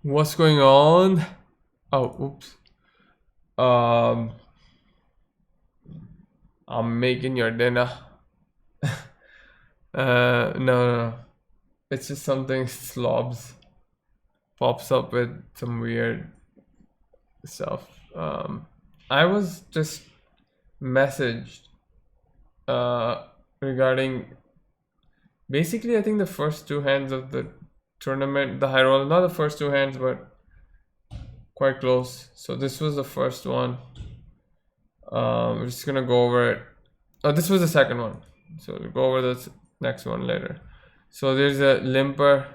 What's going on? Oh, oops. Um, I'm making your dinner. No. It's just something slobs pops up with some weird stuff. I was just messaged uh regarding basically I think the first two hands of the tournament, the high roll, not the first two hands, but quite close. So this was the first one. We're just gonna go over it. Oh, this was the second one. So we'll go over the next one later. So there's a limper,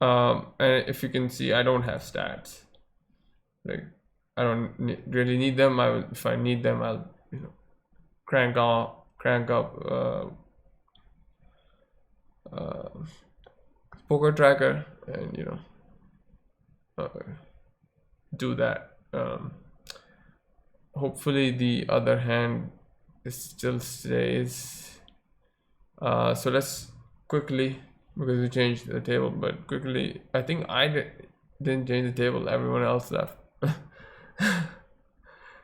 and if you can see, I don't have stats. Like I don't really need them. I will, if I need them, I'll crank up uh, poker tracker and uh, do that. Hopefully the other hand still stays. So let's quickly, because we changed the table, but quickly, I think didn't change the table, everyone else left.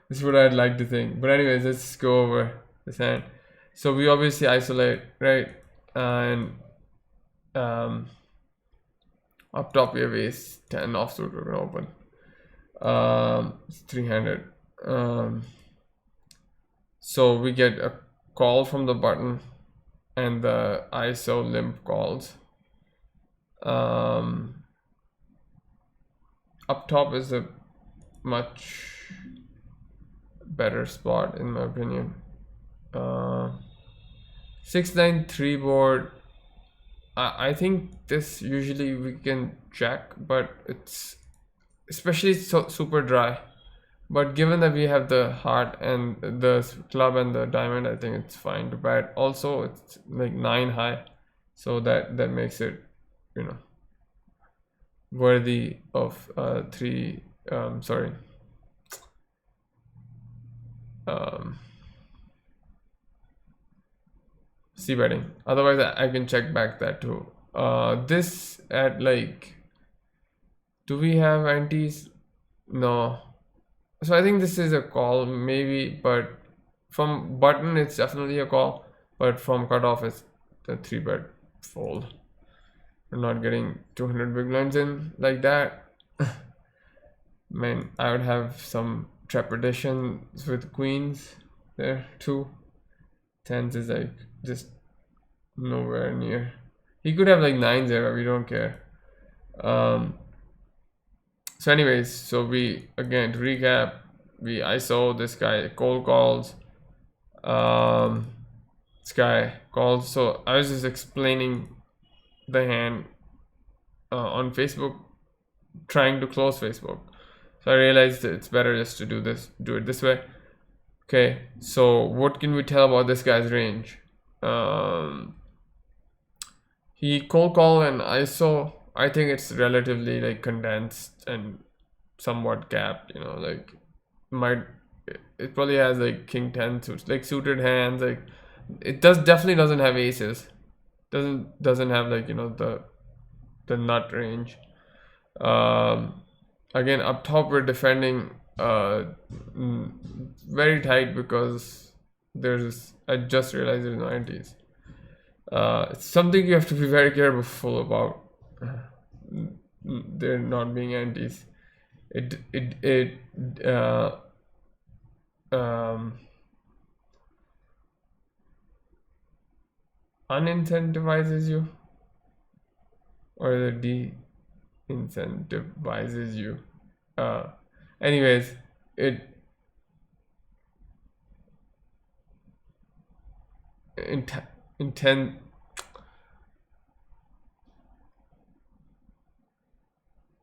This is what I'd like to think. But anyways, let's go over this hand. So we obviously isolate, right? And up top we have ace 10 offsuit, we're gonna open. It's three-handed. So we get a call from the button and the ISO limp calls. Up top is a much better spot in my opinion. 6-9-3 board. I think this usually we can check, but it's especially so super dry. But given that we have the heart and the club and the diamond, I think it's fine to bet. Also, it's like 9 high, so that makes it, worthy of three. Sorry. C betting. Otherwise, I can check back that too. This at like, do we have antes? No. So I think this is a call maybe, but from button it's definitely a call, but from cutoff it's the 3-bet fold. We're not getting 200 big blinds in like that. Man, I would have some trepidation with queens there too. Tens is like just nowhere near. He could have like nines there, but we don't care. So anyways, so we, again, to recap, we ISO this guy, cold calls, this guy calls. So I was just explaining the hand on Facebook, trying to close Facebook. So I realized it's better just to do it this way. Okay, so what can we tell about this guy's range? He cold call and ISO. I think it's relatively like condensed and somewhat capped, like it probably has like king 10 suits, like suited hands, like it definitely doesn't have aces, doesn't have like the nut range. Again, up top we're defending very tight because I just realized there's no antes. It's something you have to be very careful about. There not being antes. It unincentivizes you, or it de-incentivizes you. Anyways, it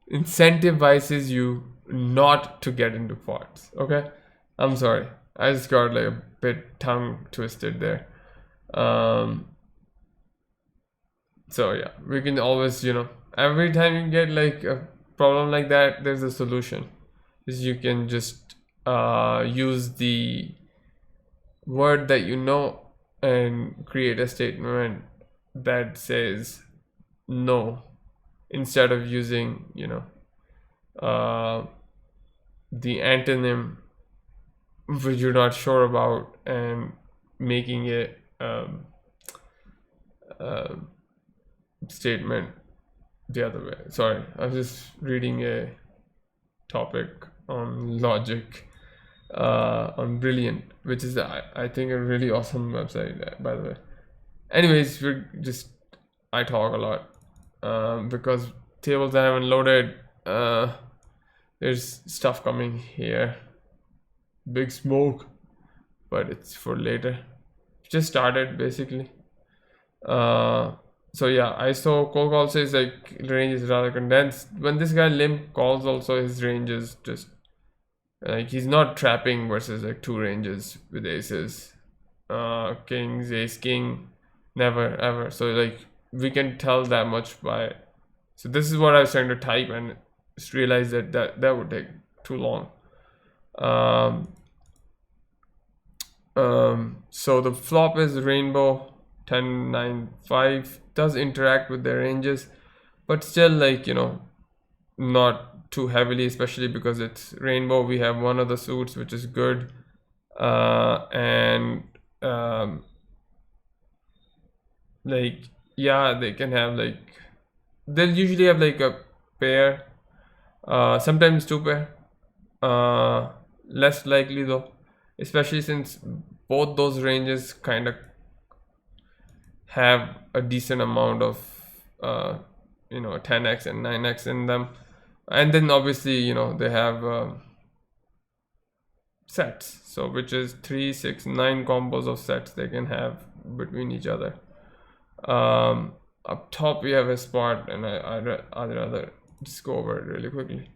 incentivizes you not to get into pots. Okay, I'm sorry, I just got like a bit tongue twisted there. So yeah, we can always, every time you get like a problem like that, there's a solution. Is you can just use the word that and create a statement that says no, instead of using uh, the antonym which you're not sure about, and making it uh, statement the other way. Sorry, I was just reading a topic on logic on Brilliant, which is I think a really awesome website, by the way. Anyways, I talk a lot because tables I haven't loaded. There's stuff coming here. Big smoke, but it's for later. Just started basically. Uh, so yeah, I saw Coke also is like range is rather condensed. When this guy limp calls, also his range is just like he's not trapping versus like two ranges with aces, kings, ace, king, never ever. So like we can tell that much by. So this is what I was trying to type and just realized that would take too long. Um, so the flop is rainbow 10 9 5, does interact with their ranges, but still like not too heavily, especially because it's rainbow. We have one of the suits which is good, and like yeah, they can have like they'll usually have like a pair, sometimes two pair, less likely though, especially since both those ranges kind of have a decent amount of 10x and 9x in them. And then obviously they have sets, so which is 3 6 9 combos of sets they can have between each other. Up top we have a spot, and I'd rather just go over it really quickly.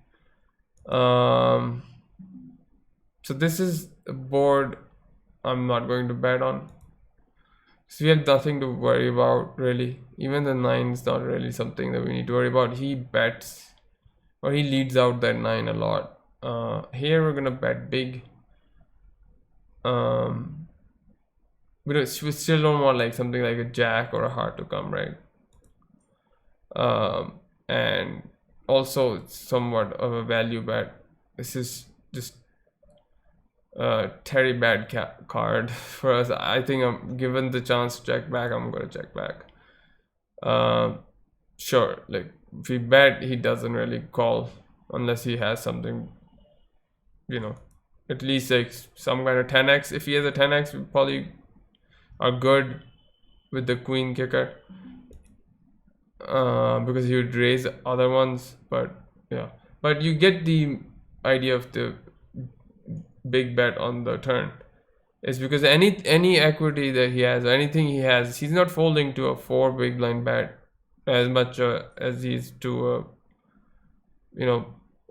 So this is a board I'm not going to bet on. So we have nothing to worry about really. Even the 9 is not really something that we need to worry about. He bets, or he leads out that 9 a lot. Here we're gonna bet big. We still don't want like something like a jack or a heart to come, right? And also it's somewhat of a value bet. This is just Terry bad card for us. I think I'm given the chance to check back, I'm gonna check back. Sure, like if we bet, he doesn't really call unless he has something, at least like some kind of 10x. If he has a 10x, we probably are good with the queen kicker, because he would raise other ones. But yeah, but you get the idea of the big bet on the turn. It's because any equity that he has, or anything he has, he's not folding to a 4 big blind bet as much as he's to a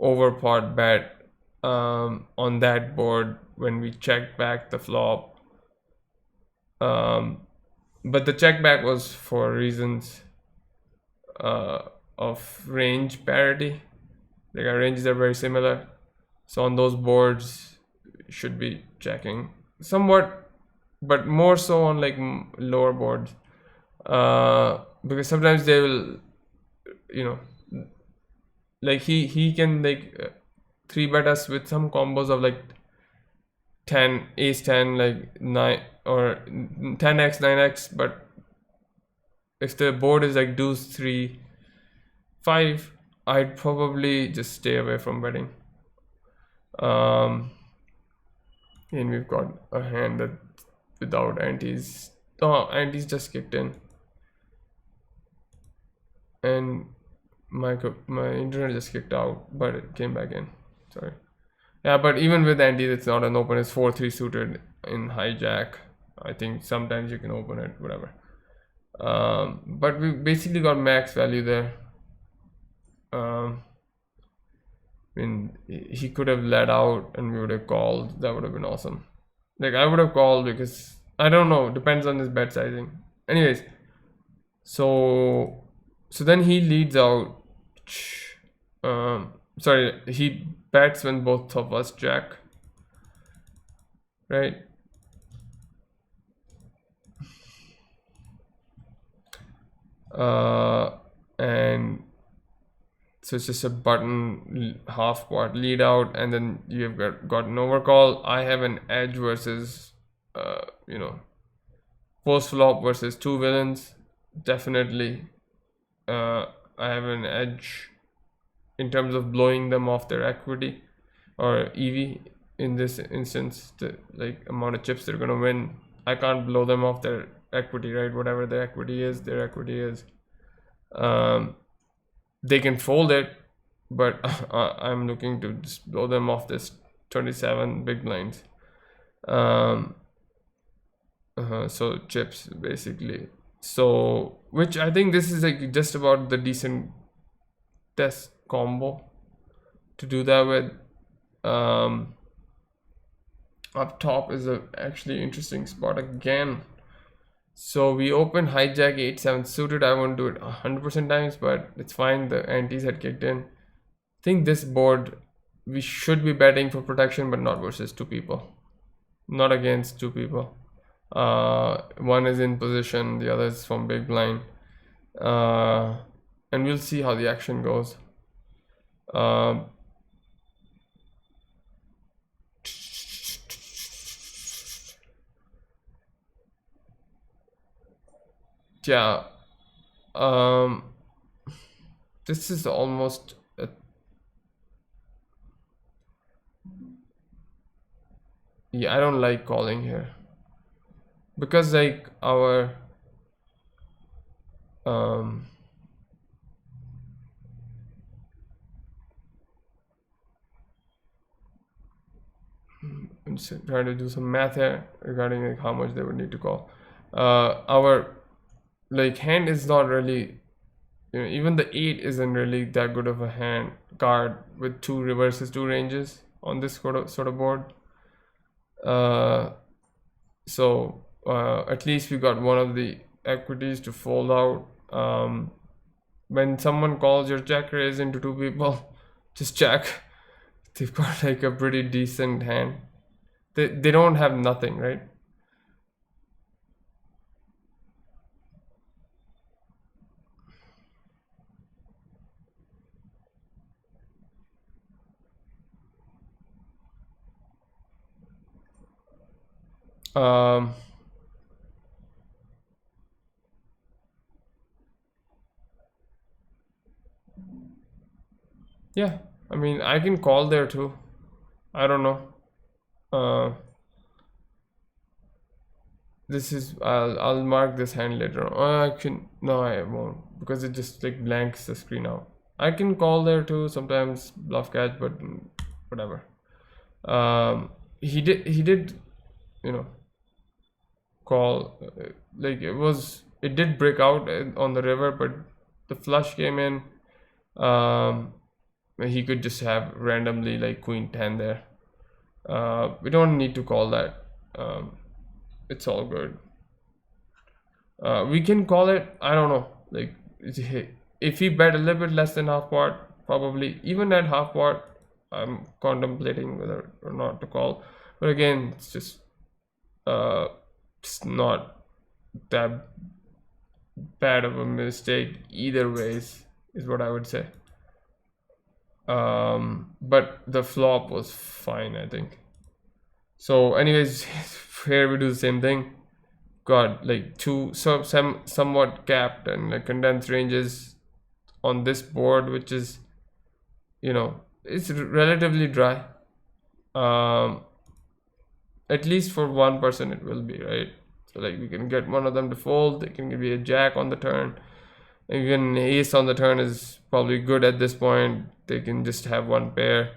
overpot bet on that board when we checked back the flop. But the check back was for reasons of range parity. Like our ranges are very similar, so on those boards should be checking somewhat, but more so on like lower boards, because sometimes they will like he can like 3 bet us with some combos of like 10 ace 10, like 9 or 10x 9x. But if the board is like deuce 3 5, I'd probably just stay away from betting. And we've got a hand that without antes. Oh, antes just kicked in, and my internet just kicked out, but it came back in. Sorry. Yeah, but even with antes, it's not an open. It's 4-3 suited in hijack. I think sometimes you can open it, whatever. But we basically got max value there. I mean, he could have led out and we would have called. That would have been awesome. Like I would have called because I don't know, depends on his bet sizing. Anyways, so then he leads out. Sorry, he bets when both of us jack, right? And So it's just a button half pot lead out, and then you've got an overcall. I have an edge versus, you know, post flop versus two villains. Definitely, I have an edge in terms of blowing them off their equity or EV in this instance. The like amount of chips they're gonna win, I can't blow them off their equity, right? Whatever their equity is, their equity is. They can fold it, but I'm looking to just blow them off this 27 big blinds. So chips basically. So which I think this is like just about the decent test combo to do that with. Up top is a actually interesting spot again. So we open hijack 8-7 suited. I won't do it 100% times, but it's fine. The antes had kicked in. I think this board we should be betting for protection, but not versus two people. Not against two people. One is in position, the other is from big blind. And we'll see how the action goes. Yeah. This is almost a, yeah, I don't like calling here because like our I'm just trying to do some math here regarding like how much they would need to call. Our like hand is not really, you know, even the 8 isn't really that good of a hand card with two reverses, two ranges on this sort of board. So at least we got one of the equities to fold out. When someone calls your check raise into two people, just check. They've got like a pretty decent hand. They don't have nothing, right? Um, yeah, I mean I can call there too. I don't know. This is I'll mark this hand later on. I can no, I won't because it just like blanks the screen out. I can call there too sometimes bluff catch, but whatever. He did, you know, call like it did break out on the river, but the flush came in. He could just have randomly like queen 10 there. We don't need to call that. It's all good. We can call it, I don't know, like if he bet a little bit less than half pot, probably even at half pot, I'm contemplating whether or not to call. But again, it's not that bad of a mistake either ways, is what I would say. But the flop was fine, I think. So anyways, here we do the same thing. Got like two somewhat capped and like condensed ranges on this board, which is, you know, it's relatively dry. At least for one person it will be, right? So like we can get one of them to fold. They can be a jack on the turn. Even ace on the turn is probably good at this point. They can just have one pair.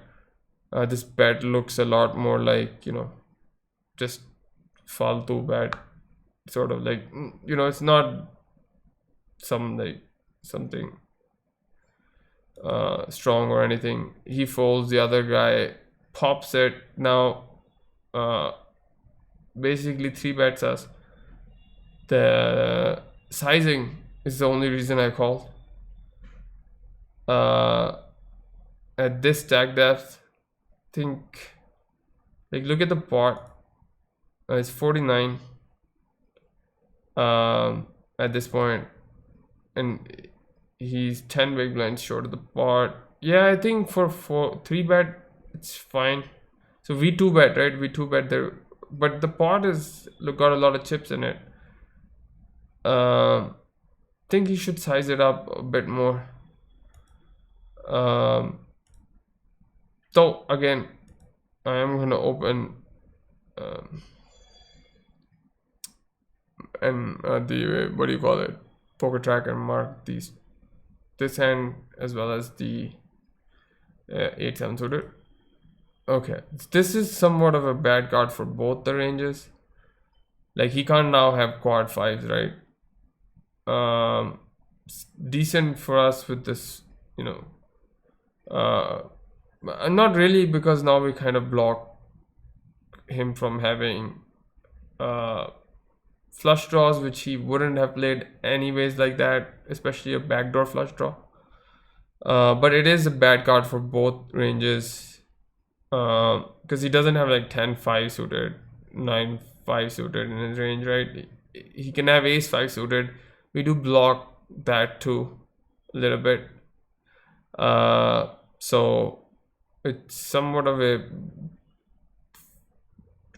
This bet looks a lot more like, you know, just faltu bet, sort of like, you know, it's not something strong or anything. He folds, the other guy pops it. Now basically 3 bets us. The sizing is the only reason I called. At this stack depth, think like look at the pot. It's 49 at this point, and He's 10 big blinds short of the pot. Yeah, I think for 3-bet it's fine. So we 2-bet, right? We 2-bet there, but the pot is got a lot of chips in it. Think he should size it up a bit more. So again, I am gonna open and the what do you call it, poker track, and mark this hand as well as the 8-7 suited. Okay, this is somewhat of a bad card for both the ranges. Like he can't now have quad 5s, right? Decent for us with this, you know. Not really, because now we kind of block him from having flush draws, which he wouldn't have played anyways like that, especially a backdoor flush draw. But it is a bad card for both ranges, because he doesn't have like 10-5 suited, 9-5 suited in his range, right? He can have ace-5 suited. We do block that too a little bit. So it's somewhat of a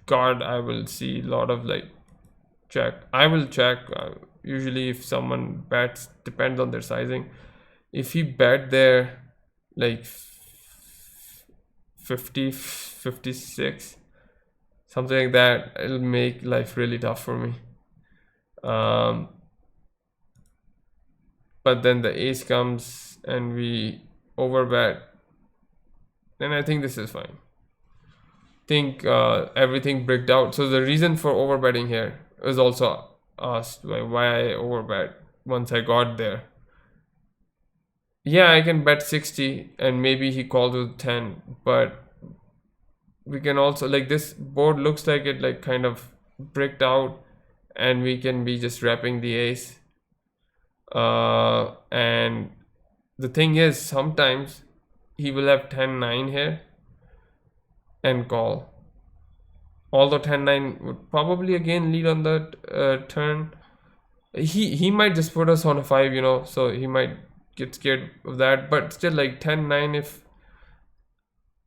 card I will see a lot of like check. I will check usually if someone bets, depends on their sizing. If he bet there like 50, 56, something like that, it'll make life really tough for me. But then the ace comes and we overbet, then I think this is fine. Think everything bricked out. So the reason for overbetting here is also asked why I overbet once I got there. Yeah, I can bet 60 and maybe he called with 10, but we can also, like, this board looks like it like kind of bricked out, and we can be just wrapping the ace. And the thing is, sometimes he will have 10-9 here and call. Although 10-9 would probably again lead on that turn. He might just put us on a 5, you know, so he might get scared of that. But still, like 10-9, if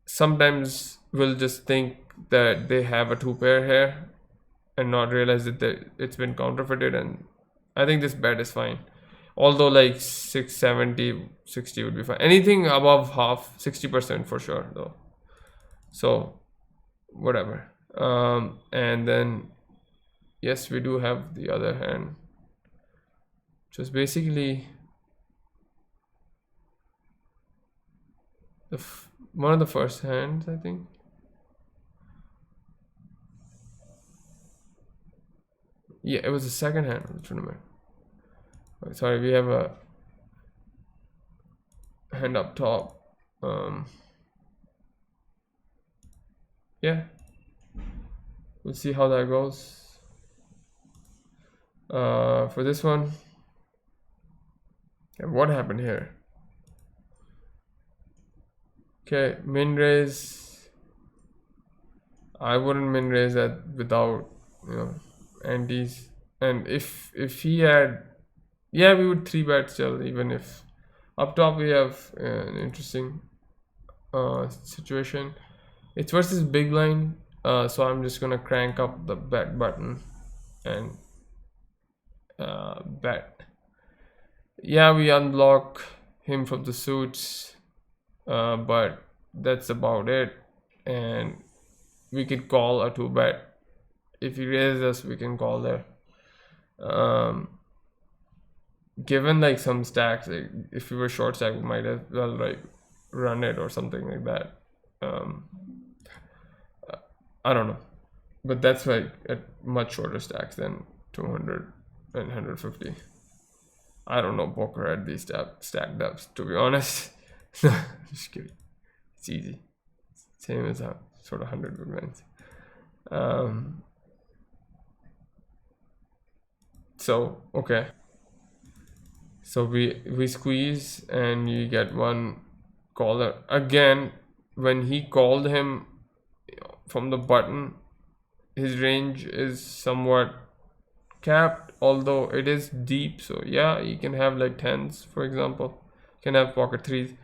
sometimes we'll just think that they have a 2-pair here and not realize that it's been counterfeited, and I think this bet is fine. Although like 670, 60 would be fine. Anything above half, 60% for sure though. So whatever. And then yes, we do have the other hand, which was basically one of the first hands, I think. Yeah, it was the second hand of the tournament. Sorry, we have a hand up top. Yeah, we'll see how that goes. For this one, yeah, what happened here? Okay, min raise. I wouldn't min raise that without, you know, antes. And if he had, yeah, we would 3-bet still, even if up top we have an interesting situation. It's versus big blind, so I'm just gonna crank up the bet button and bet. Yeah, we unblock him from the suits, but that's about it. And we could call a 2-bet. If he raises us, we can call there. Given like some stacks, like if we were short stack, we might as well like run it or something like that. I don't know, but that's like at much shorter stacks than 200 and 150. I don't know poker at these stack depths, to be honest. Just kidding. It's easy. Same as a sort of 100 big blinds. So okay. So we squeeze and you get one caller. Again, when he called him from the button, his range is somewhat capped, although it is deep. So yeah, you can have like tens, for example. You can have pocket threes.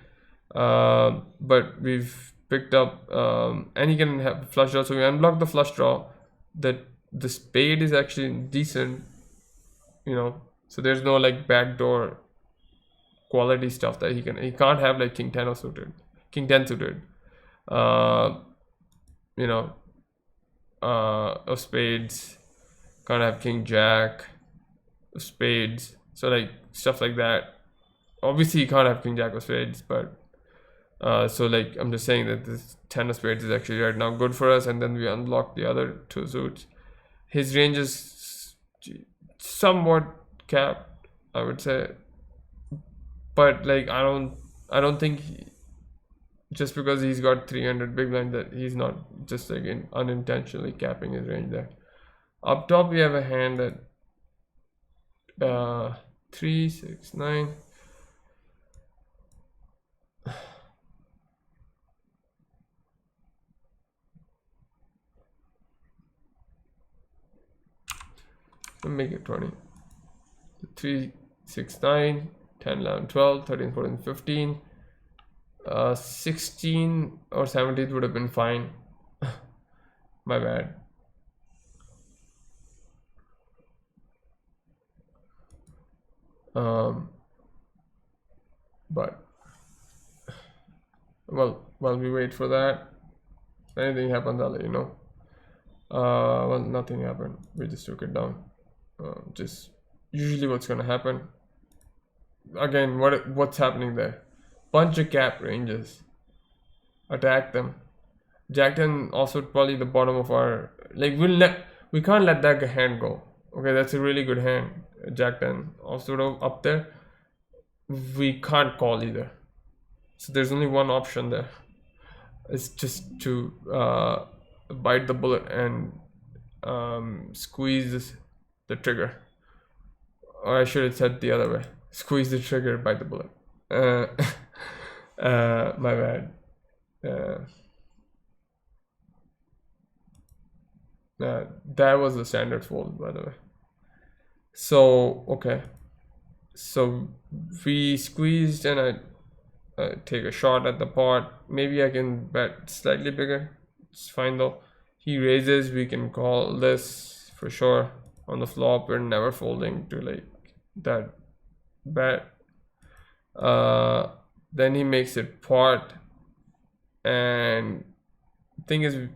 But we've picked up, and you can have flush draw. So we unblock the flush draw. That the spade is actually decent, you know. So there's no like backdoor quality stuff that he can't have like king 10 or suited, king 10 suited, uh, you know, of spades. Can't have king jack of spades. So like stuff like that. Obviously, you can't have king jack of spades, but so like I'm just saying that this 10 of spades is actually right now good for us, and then we unlock the other two suits. His range is somewhat capped, I would say, but like I don't think just because he's got 300 big blind that he's not just like unintentionally capping his range there. Up top we have a hand at 3 6 9. Make it 20. 3 6 9 10 11 12 13 14 15. 16 or 17 would have been fine. My bad. But well, while we wait for that, if anything happens, I'll let you know. Well, nothing happened. We just took it down. Just usually what's gonna happen. Again, what's happening there? Bunch of cap ranges. Attack them. Jack 10 also probably the bottom of our, like, we can't let that hand go. Okay, that's a really good hand. Jack 10 also up there. We can't call either. So there's only one option there. It's just to bite the bullet and squeeze the trigger. Or I should have said the other way. Squeeze the trigger, bite the bullet. My bad. That was the standard fold, by the way. So okay, so we squeezed, and I take a shot at the pot. Maybe I can bet slightly bigger. It's fine though. He raises, we can call this for sure. On the flop, we're never folding to like that bet. Then he makes it pot, and thing is,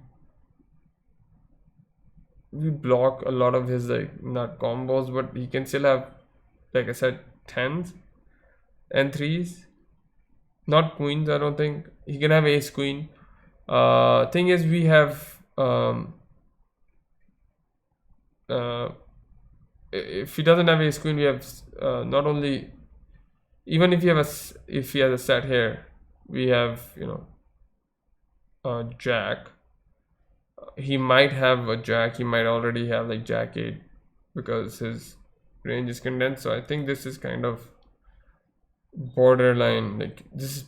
we block a lot of his like nut combos, but he can still have, like I said, tens and threes, not queens. I don't think he can have ace queen. Thing is, we have if he doesn't have ace queen, we have not only, even if he has a set here, we have, you know, jack. He might have a jack. He might already have like jack 8 because his range is condensed. So I think this is kind of borderline, like this,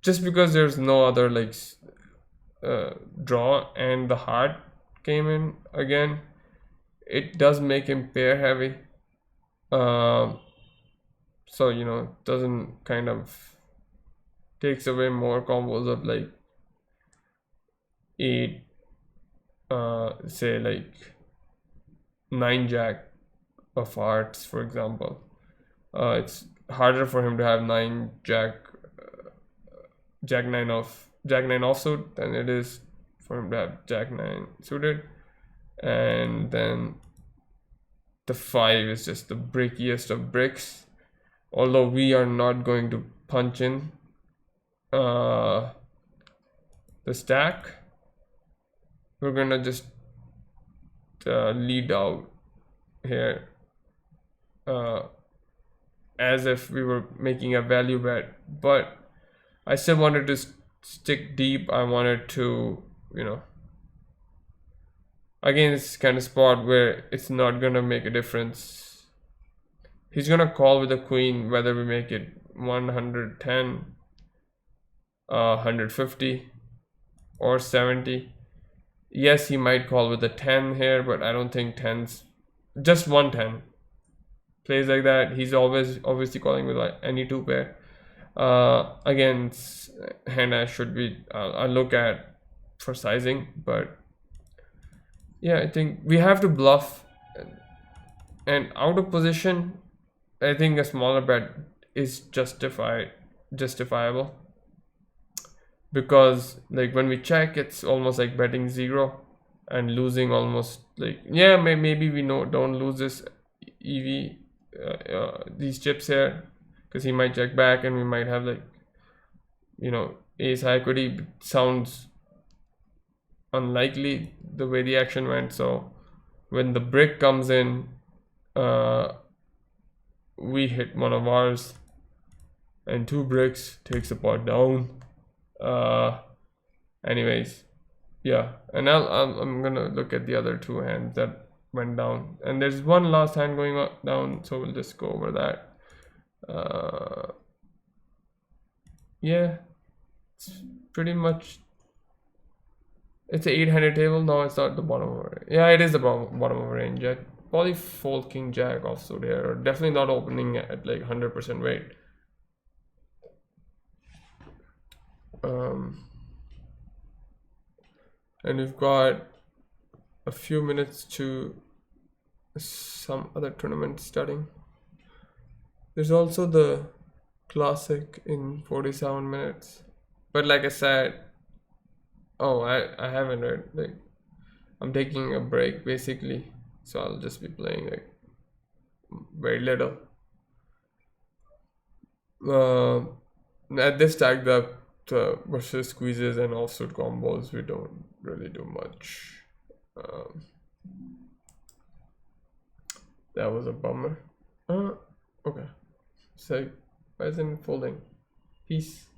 just because there's no other like draw and the heart came in again, it does make him pair heavy. So you know, doesn't kind of takes away more combos of like 8, say like 9 jack of hearts, for example. It's harder for him to have 9 jack, jack 9 offsuit than it is for him to have jack 9 suited. And then the 5 is just the brickiest of bricks, although we are not going to punch in the stack. We're gonna just lead out here as if we were making a value bet, but I still wanted to stick deep. I wanted to, you know, again, it's kind of spot where it's not gonna make a difference. He's gonna call with a queen whether we make it 110, 150 or 70. Yes, he might call with a 10 here, but I don't think 10's just 110 plays like that. He's always obviously calling with like any two pair. Against hand I should be I look at for sizing, but yeah, I think we have to bluff and out of position. I think a smaller bet is justifiable because like when we check, it's almost like betting zero and losing almost like yeah maybe we know don't lose this EV these chips here because he might check back and we might have like ace high equity sounds unlikely the way the action went. So when the brick comes in, we hit one of ours and two bricks takes the pot down. Anyways, yeah, and I'm gonna look at the other two hands that went down, and there's one last hand going down, so we'll just go over that. Yeah, it's pretty much. It's an 800 table. No, it's not the bottom of our. Yeah, it is the bottom of our range. Yeah, probably fold king jack offsuit here, or definitely not opening at like 100% weight. And we've got a few minutes to some other tournament starting. There's also the classic in 47 minutes, but like I said, I haven't read, like I'm taking a break basically, so I'll just be playing like very little. At this stacked up versus squeezes and offsuit combos, we don't really do much. That was a bummer. Okay. So, why isn't it folding? Peace.